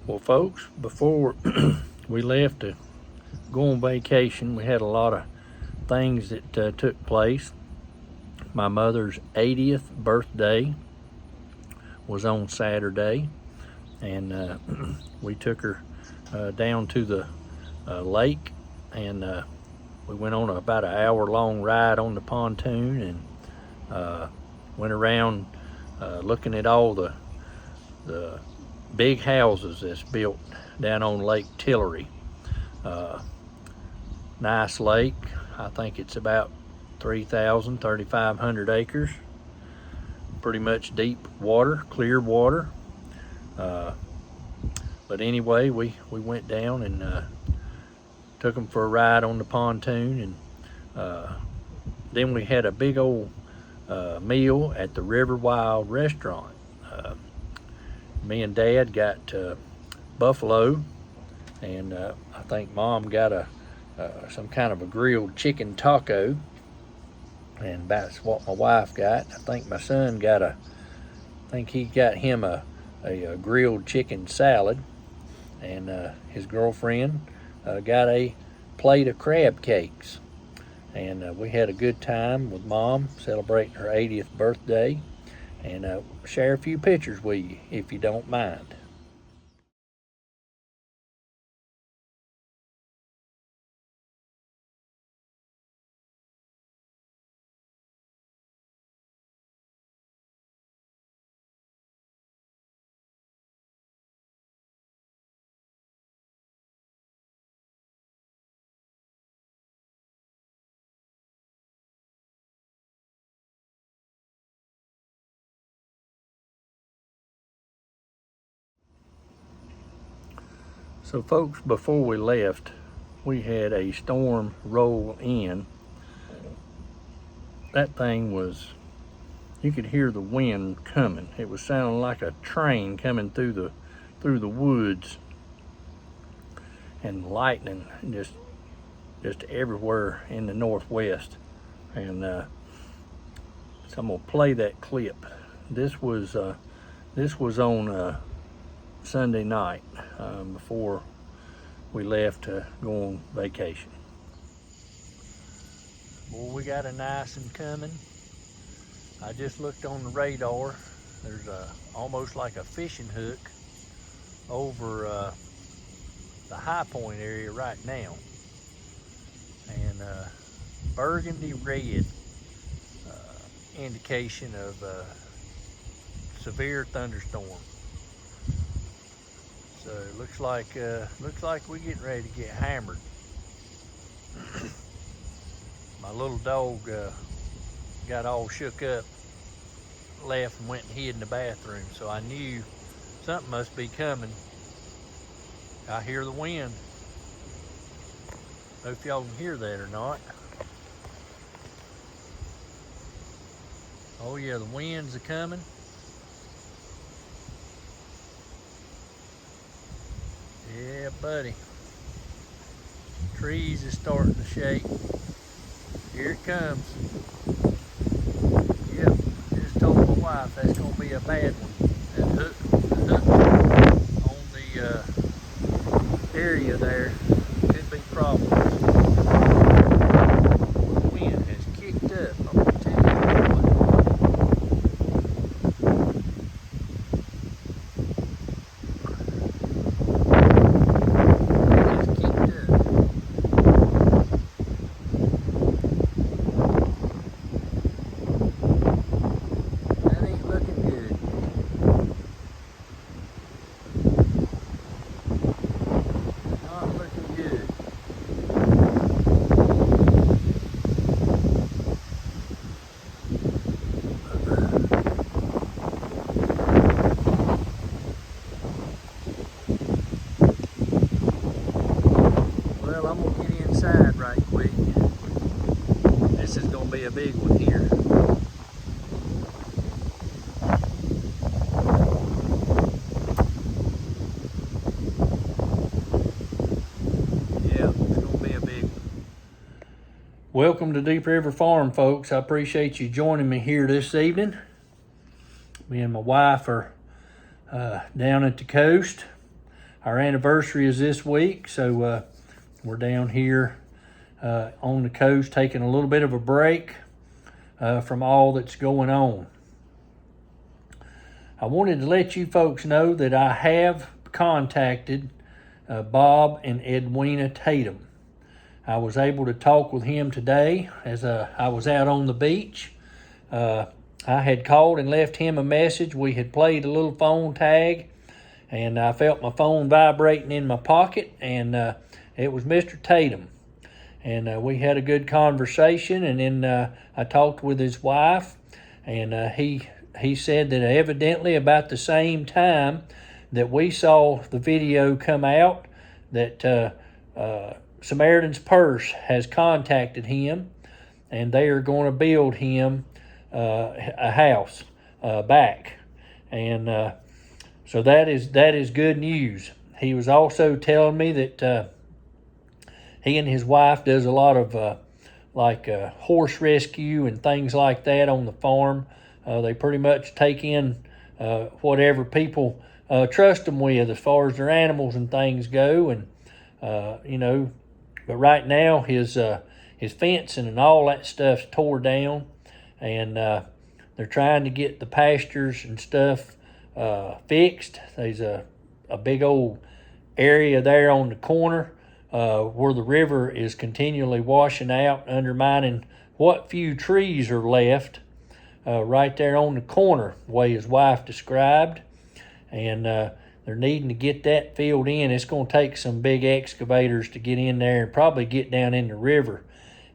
Well, folks, before we left to go on vacation, we had a lot of things that took place. My mother's 80th birthday was on Saturday, and we took her down to the lake, and we went on about an hour-long ride on the pontoon and went around looking at all the big houses that's built down on Lake Tillery. Nice lake. I think it's about 3,500 acres. Pretty much deep water, clear water. But anyway, we went down and took them for a ride on the pontoon, and then we had a big old meal at the River Wild restaurant. Me and Dad got buffalo, and I think Mom got some kind of a grilled chicken taco, and that's what my wife got. I think my son got he got him a grilled chicken salad, and his girlfriend got a plate of crab cakes. And we had a good time with Mom celebrating her 80th birthday, and share a few pictures with you if you don't mind. So folks, before we left, we had a storm roll in. That thing was, you could hear the wind coming. It was sounding like a train coming through the woods, and lightning just everywhere in the northwest. And so I'm gonna play that clip. This was on Sunday night before we left to go on vacation. Boy, we got a nice one coming. I just looked on the radar. There's almost like a fishing hook over the High Point area right now, and burgundy red indication of severe thunderstorm. So it looks like we're getting ready to get hammered. My little dog got all shook up, left and went and hid in the bathroom. So I knew something must be coming. I hear the wind. Know if y'all can hear that or not. Oh yeah, the winds are coming. Yeah, buddy. Trees is starting to shake. Here it comes. Yep, just told my wife that's gonna be a bad one. That hook on the area there could be problems. The wind has kicked up. I'm gonna tell you what. A big one here. Yeah, it's gonna be a big one. Welcome to Deep River Farm, folks. I appreciate you joining me here this evening. Me and my wife are down at the coast. our anniversary is this week, so we're down here on the coast taking a little bit of a break from all that's going on. I wanted to let you folks know that I have contacted Bob and Edwina Tatum. I was able to talk with him today as I was out on the beach. I had called and left him a message. We had played a little phone tag, and I felt my phone vibrating in my pocket, and it was Mr. Tatum. And we had a good conversation, and then I talked with his wife, and he said that evidently about the same time that we saw the video come out, that Samaritan's Purse has contacted him, and they are going to build him a house back. And so that is good news. He was also telling me that he and his wife does a lot of horse rescue and things like that on the farm. They pretty much take in whatever people trust them with as far as their animals and things go. And but right now his fencing and all that stuff's tore down, and they're trying to get the pastures and stuff fixed. There's a big old area there on the corner where the river is continually washing out, undermining what few trees are left right there on the corner, the way his wife described. And they're needing to get that filled in. It's going to take some big excavators to get in there and probably get down in the river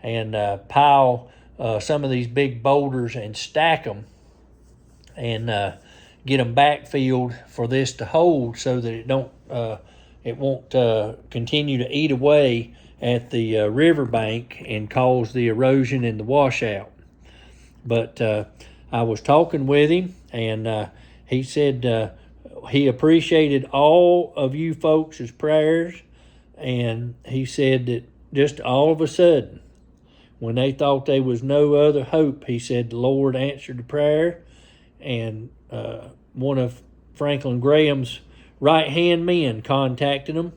and pile some of these big boulders and stack them and get them backfilled for this to hold, so that it won't continue to eat away at the riverbank and cause the erosion and the washout. But I was talking with him, and he said he appreciated all of you folks' prayers, and he said that just all of a sudden, when they thought there was no other hope, he said the Lord answered the prayer, and one of Franklin Graham's right-hand men contacted them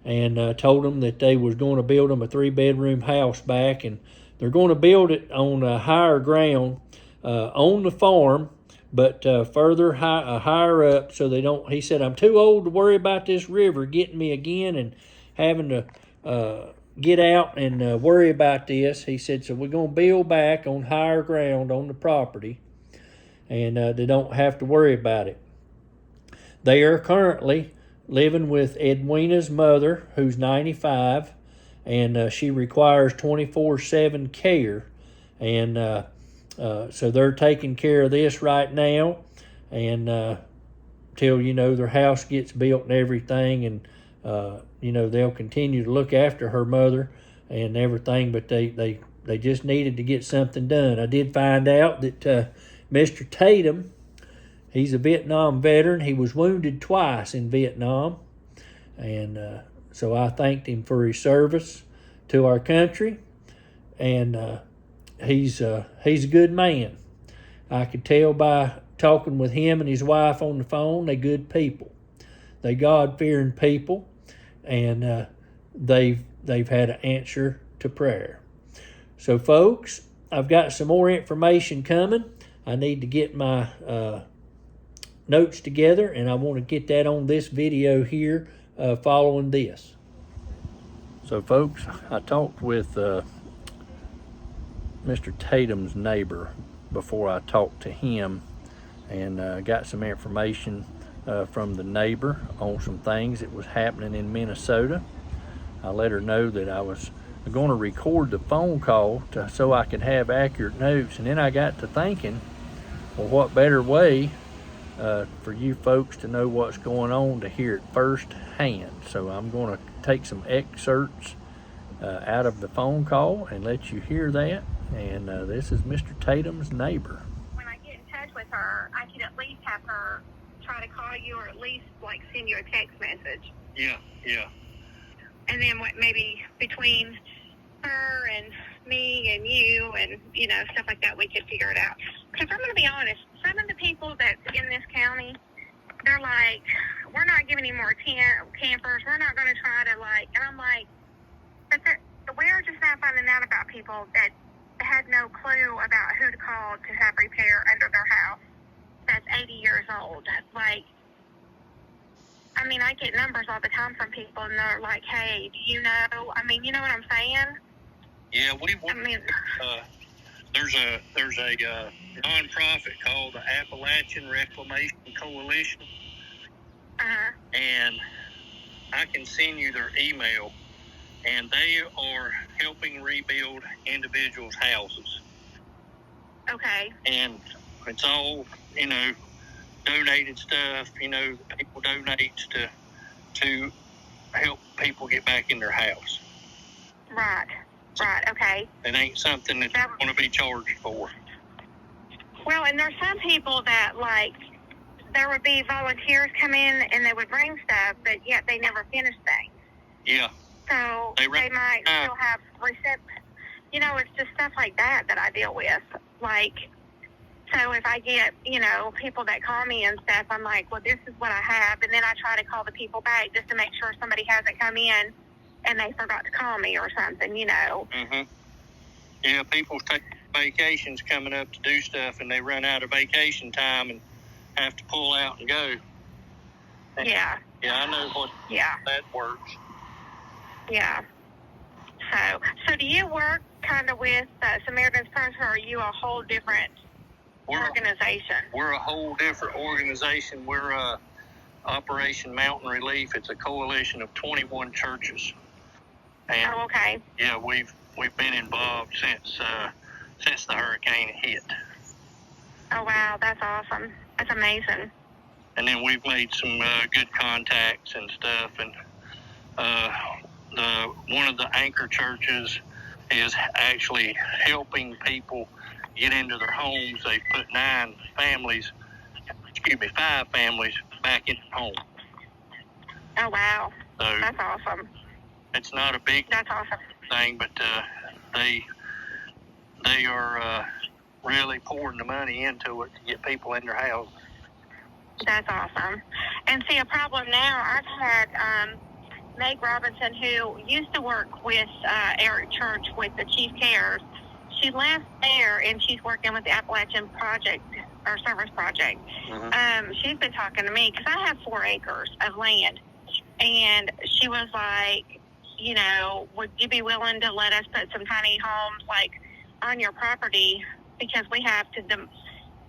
and told them that they was going to build them a 3-bedroom house back, and they're going to build it on a higher ground on the farm, but higher up, so they don't. He said, I'm too old to worry about this river getting me again and having to get out and worry about this. He said, so we're going to build back on higher ground on the property, and they don't have to worry about it. They are currently living with Edwina's mother, who's 95, and she requires 24/7 care, and so they're taking care of this right now, and till their house gets built and everything, and they'll continue to look after her mother and everything. But they just needed to get something done. I did find out that Mr. Tatum, he's a Vietnam veteran. He was wounded twice in Vietnam, and so I thanked him for his service to our country, and he's a good man. I could tell by talking with him and his wife on the phone. They're good people. They God-fearing people, and they've had an answer to prayer. So, folks, I've got some more information coming. I need to get my notes together, and I want to get that on this video here following this. So, folks, I talked with Mr. Tatum's neighbor before I talked to him, and got some information from the neighbor on some things that was happening in Minnesota. I let her know that I was going to record the phone call so I could have accurate notes, and then I got to thinking, well, what better way for you folks to know what's going on to hear it firsthand. So I'm going to take some excerpts out of the phone call and let you hear that. And this is Mr. Tatum's neighbor. When I get in touch with her, I can at least have her try to call you, or at least send you a text message. Yeah. And then maybe between her and me and you and stuff like that, we could figure it out. Because I'm going to be honest, some of the people that's in this county, they're like, we're not giving you more campers. We're not going to try to, like, and I'm like, but we're just now finding out about people that had no clue about who to call to have repair under their house that's 80 years old. Like, I mean, I get numbers all the time from people, and they're like, hey, do you know? I mean, you know what I'm saying? Yeah, there's a nonprofit called the Appalachian Reclamation Koalition, and I can send you their email, and they are helping rebuild individuals' houses. Okay. And it's all, donated stuff, people donate to help people get back in their house. Right, okay. It ain't something that you're going to be charged for. Well, and there's some people that, like, there would be volunteers come in and they would bring stuff, but yet they never finish things. Yeah. So they might still have it's just stuff like that I deal with. Like, so if I get, people that call me and stuff, I'm like, well, this is what I have. And then I try to call the people back just to make sure somebody hasn't come in and they forgot to call me or something, Mm-hmm. Yeah, people take vacations coming up to do stuff, and they run out of vacation time and have to pull out and go. Yeah. Yeah, I know that works. Yeah. So do you work kind of with Samaritan's Purse, or are you a whole different organization? We're a whole different organization. We're Operation Mountain Relief. It's a coalition of 21 churches. And, okay. Yeah, we've been involved since the hurricane hit. Oh, wow, that's awesome. That's amazing. And then we've made some good contacts and stuff. And one of the anchor churches is actually helping people get into their homes. They put 5 families back in home. Oh, wow. So that's awesome. It's not a big thing, but they are really pouring the money into it to get people in their houses. That's awesome. And see, a problem now, I've had Meg Robinson, who used to work with Eric Church with the Chief Cares. She left there, and she's working with the Appalachian Project, or Service Project. Mm-hmm. She's been talking to me, because I have 4 acres of land. And she was like, would you be willing to let us put some tiny homes, like, on your property? Because we have to,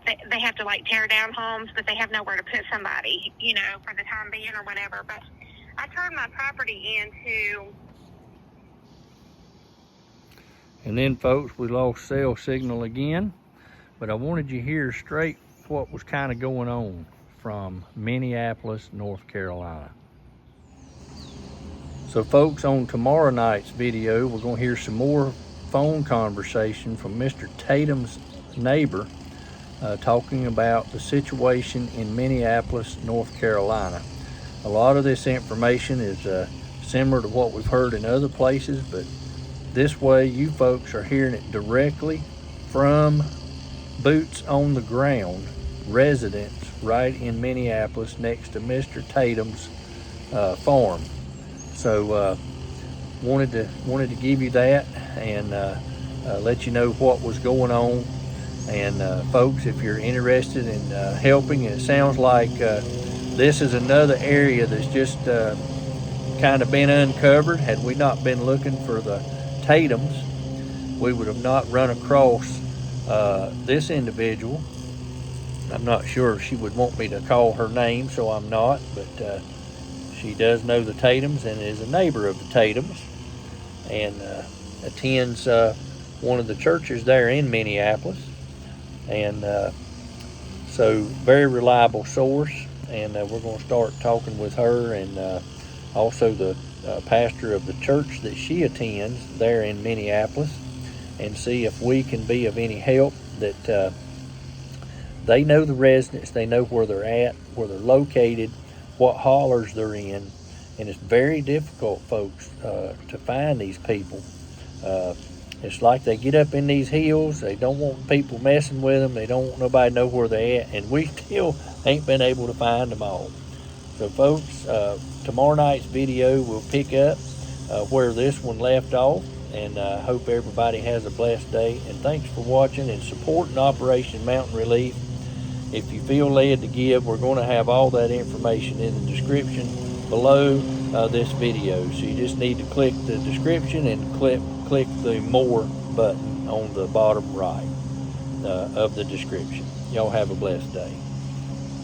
they have to, like, tear down homes, but they have nowhere to put somebody, for the time being or whatever. But I turned my property into... And then, folks, we lost cell signal again. But I wanted you to hear straight what was kind of going on from Minneapolis, North Carolina. So, folks, on tomorrow night's video, we're going to hear some more phone conversation from Mr. Tatum's neighbor talking about the situation in Minneapolis, North Carolina. A lot of this information is similar to what we've heard in other places, but this way you folks are hearing it directly from boots on the ground residents right in Minneapolis next to Mr. Tatum's farm. So wanted to give you that and let you know what was going on. And folks, if you're interested in helping, it sounds like this is another area that's just kind of been uncovered. Had we not been looking for the Tatums, we would have not run across this individual. I'm not sure if she would want me to call her name, so I'm not, but she does know the Tatums and is a neighbor of the Tatums and attends one of the churches there in Minneapolis. And so very reliable source, and we're going to start talking with her and also the pastor of the church that she attends there in Minneapolis, and see if we can be of any help. That they know the residents, they know where they're at, where they're located, what hollers they're in, and it's very difficult, folks, to find these people. It's like they get up in these hills. They don't want people messing with them. They don't want nobody to know where they're at. And we still ain't been able to find them all. So, folks, tomorrow night's video will pick up where this one left off. And I hope everybody has a blessed day. And thanks for watching and supporting Operation Mountain Relief. If you feel led to give, we're going to have all that information in the description below this video. So you just need to click the description and click the More button on the bottom right of the description. Y'all have a blessed day.